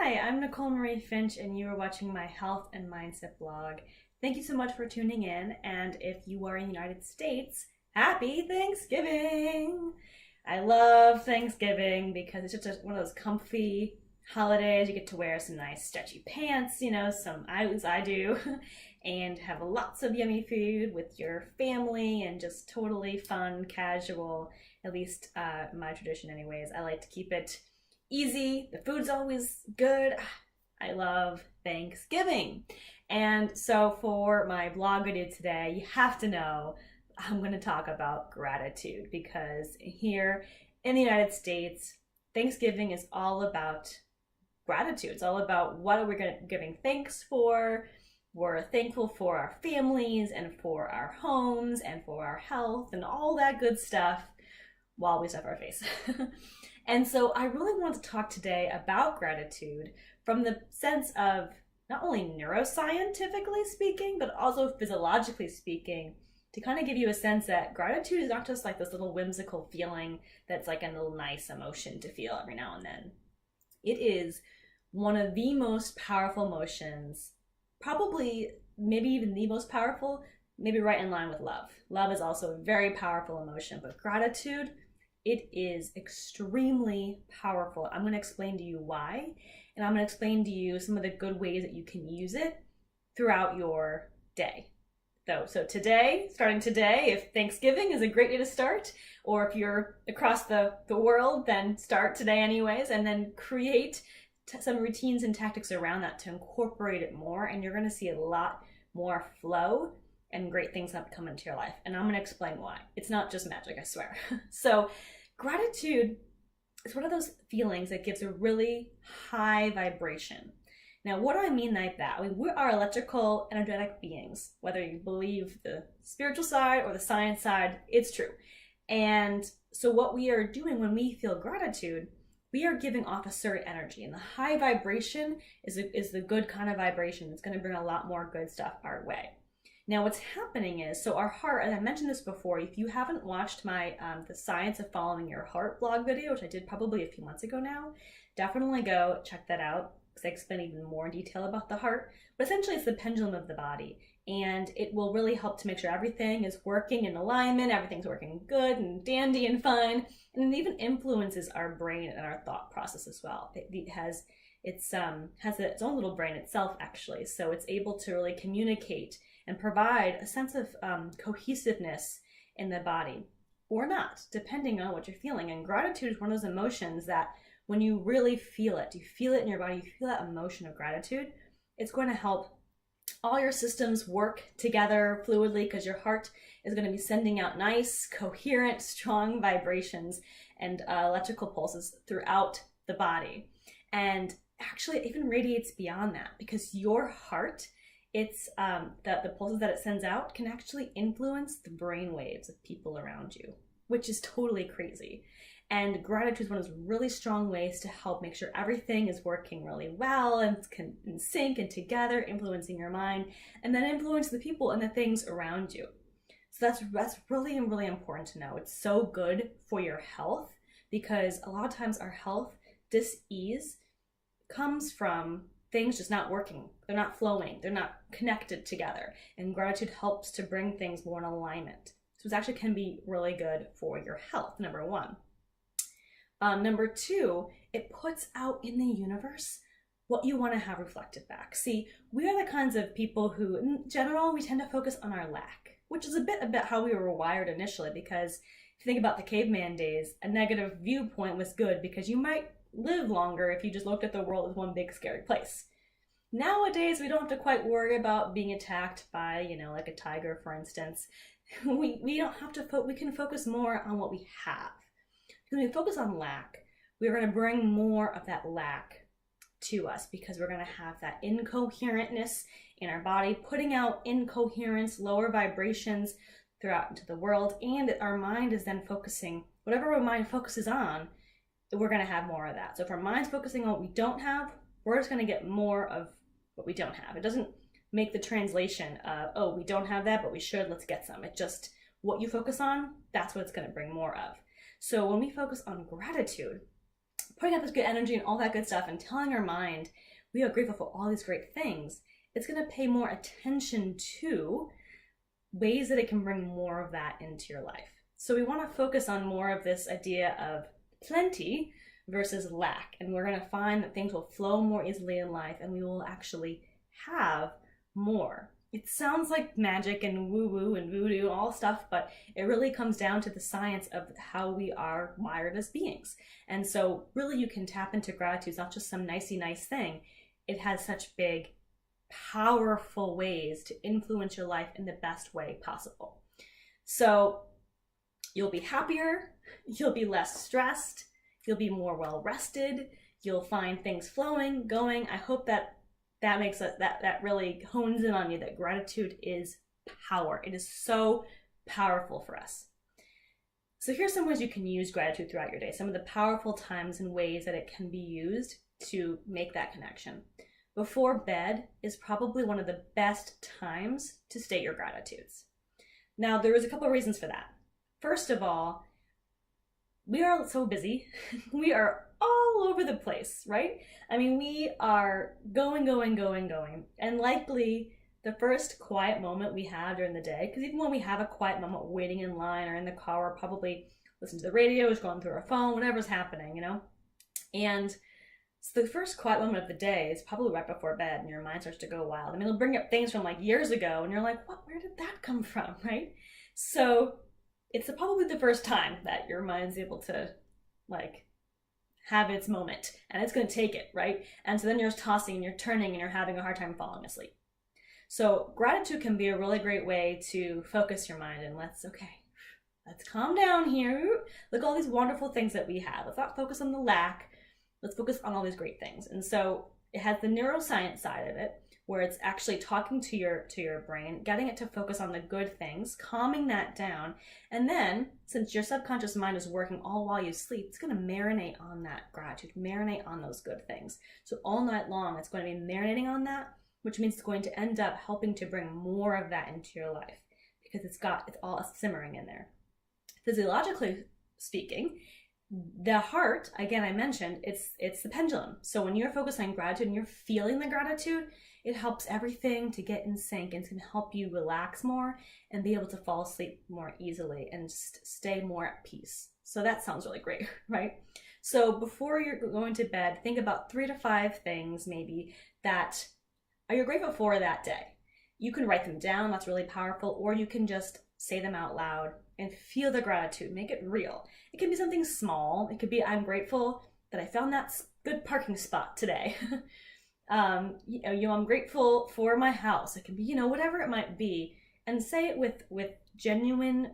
Hi, I'm Nicole Marie Finch, and you are watching my health and mindset blog. Thank you so much for tuning in. And if you are in the United States, happy Thanksgiving! I love Thanksgiving because it's just one of those comfy holidays. You get to wear some nice stretchy pants, some I do, and have lots of yummy food with your family and just totally fun, casual. At least my tradition, anyways. I like to keep it easy. The food's always good. I love Thanksgiving. And so for my blog video today, you have to know I'm going to talk about gratitude because here in the United States, Thanksgiving is all about gratitude. It's all about what are we giving thanks for. We're thankful for our families and for our homes and for our health and all that good stuff while we stuff our face. And so I really want to talk today about gratitude from the sense of not only neuroscientifically speaking, but also physiologically speaking, to kind of give you a sense that gratitude is not just like this little whimsical feeling that's like a little nice emotion to feel every now and then. It is one of the most powerful emotions, probably maybe even the most powerful, maybe right in line with love. Love is also a very powerful emotion, but gratitude, it is extremely powerful. I'm going to explain to you why, and I'm going to explain to you some of the good ways that you can use it throughout your day. So today, starting today, if Thanksgiving is a great day to start, or if you're across the world, then start today anyways, and then create some routines and tactics around that to incorporate it more, and you're going to see a lot more flow and great things have come into your life. And I'm going to explain why. It's not just magic, I swear. So gratitude is one of those feelings that gives a really high vibration. Now, what do I mean like that? I mean, we are electrical, energetic beings. Whether you believe the spiritual side or the science side, it's true. And so what we are doing when we feel gratitude, we are giving off a certain energy. And the high vibration is the good kind of vibration. It's going to bring a lot more good stuff our way. Now, what's happening is, so our heart, and I mentioned this before, if you haven't watched my The Science of Following Your Heart blog video, which I did probably a few months ago now, definitely go check that out because I explain even more in detail about the heart. But essentially, it's the pendulum of the body, and it will really help to make sure everything is working in alignment, everything's working good and dandy and fine, and it even influences our brain and our thought process as well. It has its own little brain itself, actually, so it's able to really communicate and provide a sense of cohesiveness in the body, or not, depending on what you're feeling. And gratitude is one of those emotions that when you really feel it, you feel it in your body, you feel that emotion of gratitude, it's going to help all your systems work together fluidly because your heart is going to be sending out nice, coherent, strong vibrations and electrical pulses throughout the body. And actually, it even radiates beyond that because your heart, it's the pulses that it sends out can actually influence the brain waves of people around you, which is totally crazy. And gratitude is one of those really strong ways to help make sure everything is working really well and can in sync and together, influencing your mind, and then influence the people and the things around you. So that's really, really important to know. It's so good for your health because a lot of times our health dis-ease comes from things just not working. They're not flowing. They're not connected together. And gratitude helps to bring things more in alignment. So it actually can be really good for your health, number one. Number two, it puts out in the universe what you want to have reflected back. See, we are the kinds of people who, in general, we tend to focus on our lack, which is a bit about how we were wired initially, because if you think about the caveman days, a negative viewpoint was good because you might live longer if you just looked at the world as one big scary place. Nowadays, we don't have to quite worry about being attacked by, like a tiger, for instance. We don't have to, we can focus more on what we have. When we focus on lack, we're going to bring more of that lack to us because we're going to have that incoherentness in our body, putting out incoherence, lower vibrations throughout into the world, and our mind is then focusing, whatever our mind focuses on, we're going to have more of that. So if our mind's focusing on what we don't have, we're just going to get more of what we don't have. It doesn't make the translation of, oh, we don't have that, but we should, let's get some. It just, what you focus on, that's what it's going to bring more of. So when we focus on gratitude, putting out this good energy and all that good stuff and telling our mind we are grateful for all these great things, it's going to pay more attention to ways that it can bring more of that into your life. So we want to focus on more of this idea of plenty versus lack. And we're going to find that things will flow more easily in life and we will actually have more. It sounds like magic and woo-woo and voodoo, all stuff, but it really comes down to the science of how we are wired as beings. And so really you can tap into gratitude. It's not just some nicey nice thing. It has such big, powerful ways to influence your life in the best way possible. So you'll be happier, you'll be less stressed, you'll be more well rested, you'll find things flowing, going. I hope that makes it, that really hones in on you that gratitude is power. It is so powerful for us. So here's some ways you can use gratitude throughout your day. Some of the powerful times and ways that it can be used to make that connection. Before bed is probably one of the best times to state your gratitudes. Now, there is a couple of reasons for that. First of all, we are so busy. We are all over the place, right? I mean, we are going. And likely the first quiet moment we have during the day, because even when we have a quiet moment waiting in line or in the car, we're probably listening to the radio, or going through our phone, whatever's happening, And so the first quiet moment of the day is probably right before bed and your mind starts to go wild. I mean, it'll bring up things from like years ago and you're like, what? Where did that come from, right? So it's probably the first time that your mind's able to like have its moment and it's going to take it, right? And so then you're tossing and you're turning and you're having a hard time falling asleep. So gratitude can be a really great way to focus your mind and let's calm down here. Look at all these wonderful things that we have. Let's not focus on the lack. Let's focus on all these great things. And so it has the neuroscience side of it, where it's actually talking to your brain, getting it to focus on the good things, calming that down. And then, since your subconscious mind is working all while you sleep, it's going to marinate on that gratitude, marinate on those good things. So all night long, it's going to be marinating on that, which means it's going to end up helping to bring more of that into your life because it's all simmering in there. Physiologically speaking, the heart, again, I mentioned, it's the pendulum. So when you're focused on gratitude and you're feeling the gratitude, it helps everything to get in sync and it's going to help you relax more and be able to fall asleep more easily and just stay more at peace. So that sounds really great, right? So before you're going to bed, think about 3 to 5 things maybe that you're grateful for that day. You can write them down, that's really powerful, or you can just say them out loud and feel the gratitude, make it real. It can be something small. It could be, I'm grateful that I found that good parking spot today. I'm grateful for my house. It can be, whatever it might be, and say it with genuine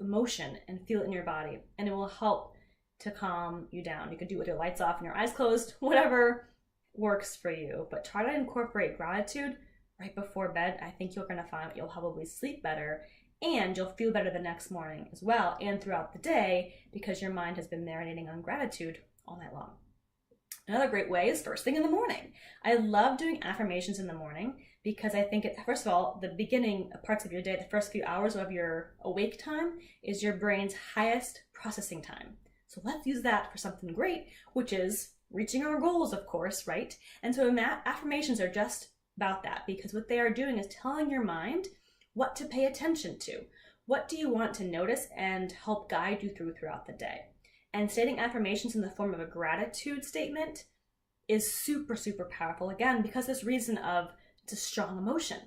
emotion and feel it in your body, and it will help to calm you down. You can do it with your lights off and your eyes closed, whatever works for you, but try to incorporate gratitude right before bed. I think you're going to find that you'll probably sleep better and you'll feel better the next morning as well and throughout the day because your mind has been marinating on gratitude all night long. Another great way is first thing in the morning. I love doing affirmations in the morning because I think first of all, the beginning parts of your day, the first few hours of your awake time is your brain's highest processing time. So let's use that for something great, which is reaching our goals, of course, right? And so affirmations are just about that because what they are doing is telling your mind what to pay attention to. What do you want to notice and help guide you throughout the day? And stating affirmations in the form of a gratitude statement is super, super powerful. Again, because this reason of it's a strong emotion.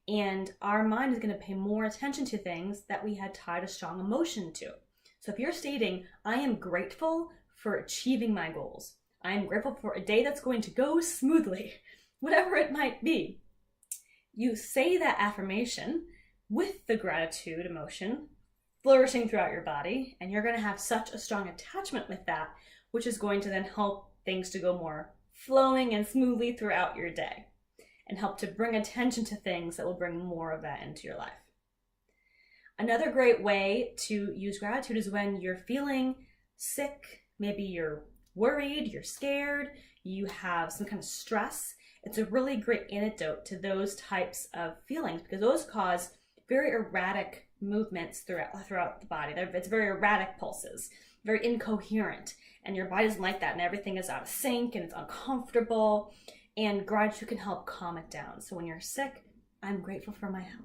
And our mind is going to pay more attention to things that we had tied a strong emotion to. So if you're stating, I am grateful for achieving my goals. I am grateful for a day that's going to go smoothly, whatever it might be. You say that affirmation with the gratitude emotion flourishing throughout your body, and you're going to have such a strong attachment with that, which is going to then help things to go more flowing and smoothly throughout your day and help to bring attention to things that will bring more of that into your life. Another great way to use gratitude is when you're feeling sick, maybe you're worried, you're scared, you have some kind of stress. It's a really great antidote to those types of feelings because those cause very erratic movements throughout the body. It's very erratic pulses, very incoherent. and your body doesn't like that, and everything is out of sync and it's uncomfortable, and gratitude can help calm it down. So when you're sick, I'm grateful for my health.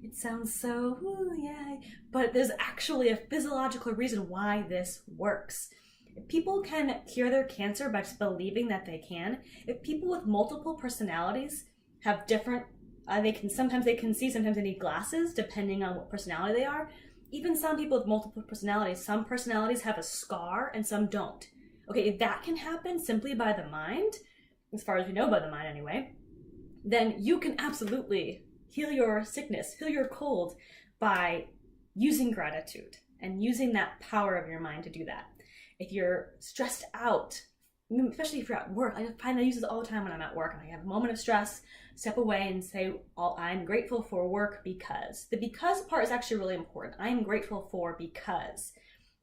It sounds so, ooh, yay, but there's actually a physiological reason why this works. If people can cure their cancer by just believing that they can, if people with multiple personalities have different, sometimes they can see, sometimes they need glasses, depending on what personality they are. Even some people with multiple personalities, some personalities have a scar and some don't. Okay, if that can happen simply by the mind, as far as we know by the mind anyway, then you can absolutely heal your sickness, heal your cold by using gratitude and using that power of your mind to do that. If you're stressed out, especially if you're at work, I find I use this all the time when I'm at work and I have a moment of stress, step away and say, I'm grateful for work because. The because part is actually really important. I am grateful for because.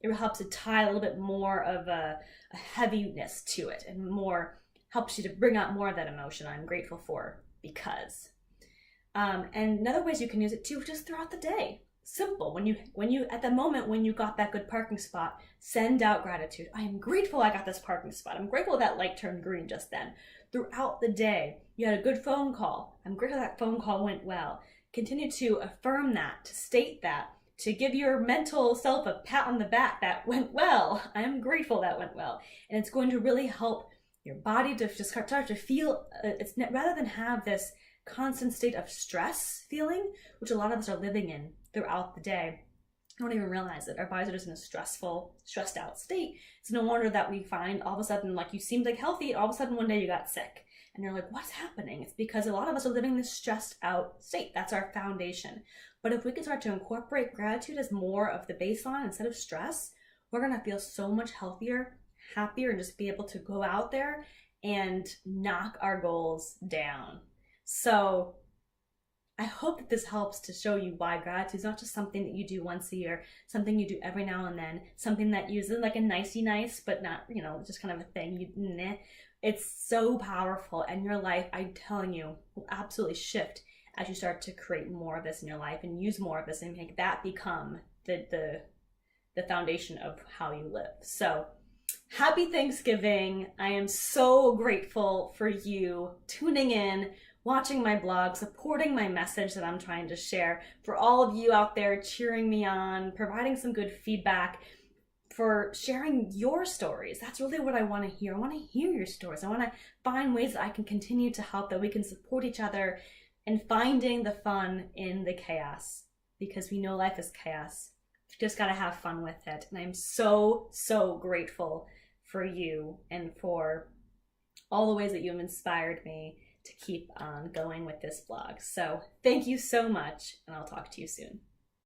It helps to tie a little bit more of a heaviness to it and more helps you to bring out more of that emotion. I'm grateful for because. And another ways you can use it too, just throughout the day. Simple. When you at the moment when you got that good parking spot, send out gratitude. I am grateful I got this parking spot. I'm grateful that light turned green just then. Throughout the day, you had a good phone call. I'm grateful that phone call went well. Continue to affirm that, to state that, to give your mental self a pat on the back that went well. I am grateful that went well. And it's going to really help your body to just start to feel, rather than have this constant state of stress feeling, which a lot of us are living in throughout the day. I don't even realize that our bodies are just in a stressed out state. It's no wonder that we find all of a sudden, like, you seemed like healthy, all of a sudden one day you got sick. And you're like, what's happening? It's because a lot of us are living in this stressed out state. That's our foundation. But if we can start to incorporate gratitude as more of the baseline instead of stress, we're going to feel so much healthier, happier, and just be able to go out there and knock our goals down. So I hope that this helps to show you why gratitude is not just something that you do once a year, something you do every now and then, something that uses like a nicey nice, but not, just kind of a thing. It's so powerful, and your life, I'm telling you, will absolutely shift as you start to create more of this in your life and use more of this and make that become the foundation of how you live. So happy Thanksgiving. I am so grateful for you tuning in, watching my blog, supporting my message that I'm trying to share, for all of you out there cheering me on, providing some good feedback, for sharing your stories. That's really what I want to hear. I want to hear your stories. I want to find ways that I can continue to help, that we can support each other and finding the fun in the chaos, because we know life is chaos. You just got to have fun with it. And I'm so, so grateful for you and for all the ways that you've inspired me to keep on going with this blog. So thank you so much, and I'll talk to you soon.